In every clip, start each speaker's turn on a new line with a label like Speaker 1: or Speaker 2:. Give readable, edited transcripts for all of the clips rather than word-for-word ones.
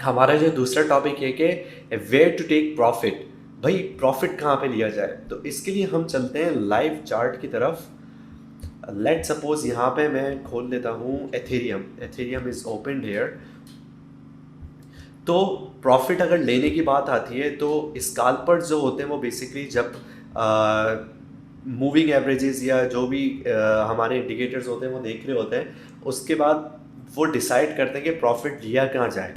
Speaker 1: हमारा जो दूसरा टॉपिक है कि वेयर टू टेक प्रॉफिट। भाई प्रॉफिट कहाँ पे लिया जाए, तो इसके लिए हम चलते हैं लाइव चार्ट की तरफ। लेट सपोज यहाँ पे मैं खोल लेता हूँ Ethereum. Ethereum is open here. तो प्रॉफिट अगर लेने की बात आती है तो स्काल्पर्स जो होते हैं वो बेसिकली जब मूविंग एवरेजेस या जो भी हमारे इंडिकेटर्स होते हैं वो देख रहे होते हैं, उसके बाद वो डिसाइड करते हैं कि प्रॉफिट लिया कहाँ जाए।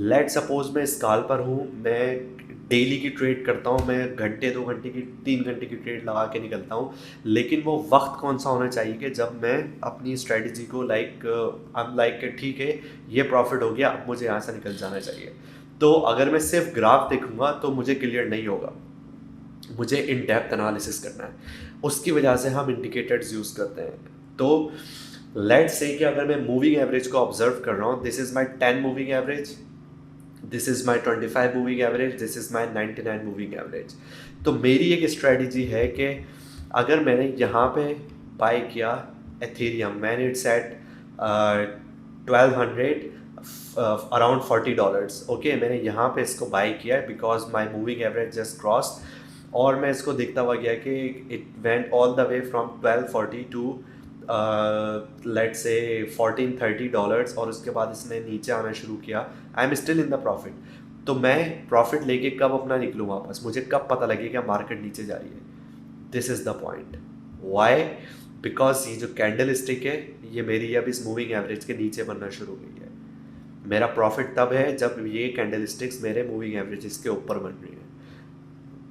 Speaker 1: लेट सपोज मैं स्काल्पर हूँ, मैं डेली की ट्रेड करता हूँ, मैं घंटे 2 घंटे की 3 घंटे की ट्रेड लगा के निकलता हूँ। लेकिन वो वक्त कौन सा होना चाहिए कि जब मैं अपनी स्ट्रेटजी को ठीक है ये प्रॉफिट हो गया, अब मुझे यहाँ से निकल जाना चाहिए। तो अगर मैं सिर्फ ग्राफ देखूंगा तो मुझे क्लियर नहीं होगा, मुझे इन डेप्थ एनालिसिस करना है। उसकी वजह से हम इंडिकेटर्स यूज़ करते हैं। तो लेट्स से कि अगर मैं मूविंग एवरेज को ऑब्जर्व कर रहा हूँ, this is my 10 moving average, this is my 25 moving average, this is my 99 moving average. तो मेरी एक स्ट्रेटजी है कि अगर मैंने यहाँ पे बाय किया एथेरियम, मैंने इट्स एट 1200 अराउंड $40। ओके, मैंने यहाँ पे इसको बाय किया है because my moving average just cross, और मैं इसको देखता हुआ गया कि it went all the way from 1240 to let's say $1430, और उसके बाद इसने नीचे आना शुरू किया। I am still in the profit. तो मैं प्रॉफिट लेके कब अपना निकलूँ वापस, मुझे कब पता लगेगा मार्केट नीचे जा रही है। This is the point. Why? Because ये जो कैंडल स्टिक है ये मेरी अब इस मूविंग एवरेज के नीचे बनना शुरू हो गई है। मेरा प्रॉफिट तब है जब ये कैंडल स्टिक्स मेरे मूविंग एवरेजेस के ऊपर बन रही है।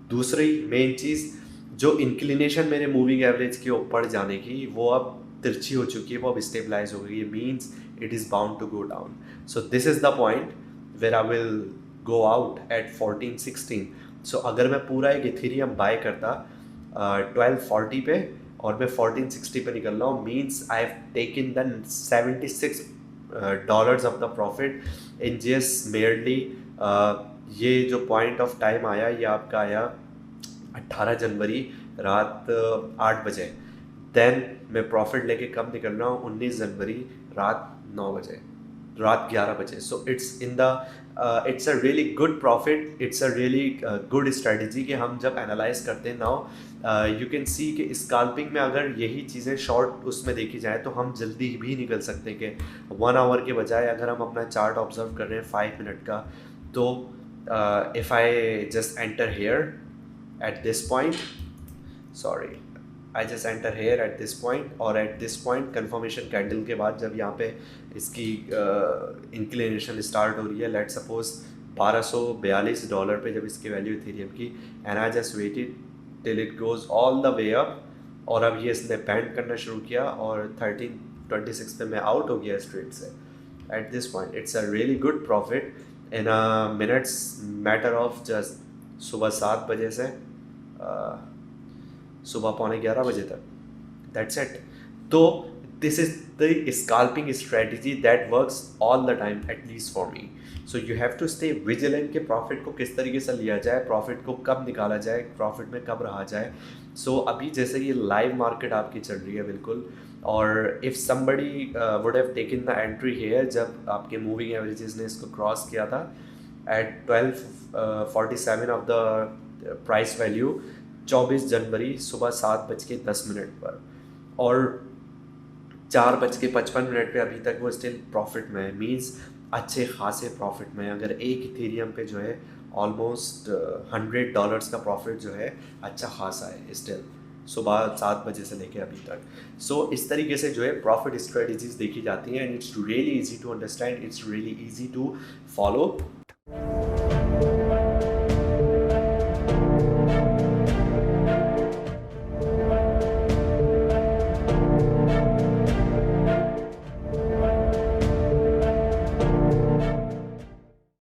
Speaker 1: दूसरी मेन चीज़, जो इंक्लिनेशन मेरे मूविंग एवरेज के ऊपर जाने की वो अब तिरछी हो चुकी है, वो अब स्टेबलाइज हो गई है, means it is bound to go down. So this is the point where I will go out at 1416। सो अगर मैं पूरा एक इथेरियम बाय करता 1240 पे और मैं 1460 पे निकल रहा हूँ, means I have taken the $76 of the profit in just merely. ये जो पॉइंट ऑफ टाइम आया ये आपका आया 18 जनवरी रात 8 बजे। देन मैं प्रॉफिट लेके कब निकल रहा हूँ, 19 जनवरी रात 9 बजे, रात 11 बजे। So it's in the it's a really good profit, it's a really good strategy कि हम जब एनालाइज करते हैं नाउ यू कैन सी कि स्काल्पिंग में अगर यही चीज़ें शॉर्ट उसमें देखी जाए तो हम जल्दी भी निकल सकते हैं कि 1 आवर के बजाय अगर हम अपना चार्ट ऑब्जर्व कर रहे हैं 5 मिनट का, तो if I just enter here at this point, sorry, I just enter here at this point, और at this point confirmation candle के बाद जब यहाँ पे इसकी इंक्लिनेशन स्टार्ट हो रही है, लेट सपोज $1242 पे जब इसकी वैल्यू इथेरियम की, and I just weighted till it goes all the way up, और अब ये इसने बैंड करना शुरू किया और 1326 पे मैं आउट हो गया इस ट्रेड से। At this point it's a really good profit in a minutes matter of just सुबह 7 बजे से सुबह 11:15 बजे तक। That's it. तो this is the scalping strategy that works all the time, at least for me. So you have to stay vigilant कि profit को किस तरीके से लिया जाए, प्रॉफिट को कब निकाला जाए, प्रॉफिट में कब रहा जाए। सो अभी जैसे ये लाइव मार्केट आपकी चल रही है बिल्कुल, और if somebody would have taken the entry here जब आपके मूविंग एवरेजेस ने इसको क्रॉस किया था at 1247 of the price value 24 जनवरी सुबह 7:10 पर, और 4:55 पे अभी तक वो स्टिल प्रॉफिट में है, मीन्स अच्छे खासे प्रॉफिट में है। अगर एक इथेरियम पे जो है ऑलमोस्ट $100 का प्रॉफिट जो है अच्छा खासा है स्टिल, सुबह 7 बजे से लेके अभी तक। सो इस तरीके से जो है प्रॉफिट स्ट्रेटजीज देखी जाती हैं, and it's really easy to understand, it's really easy to follow.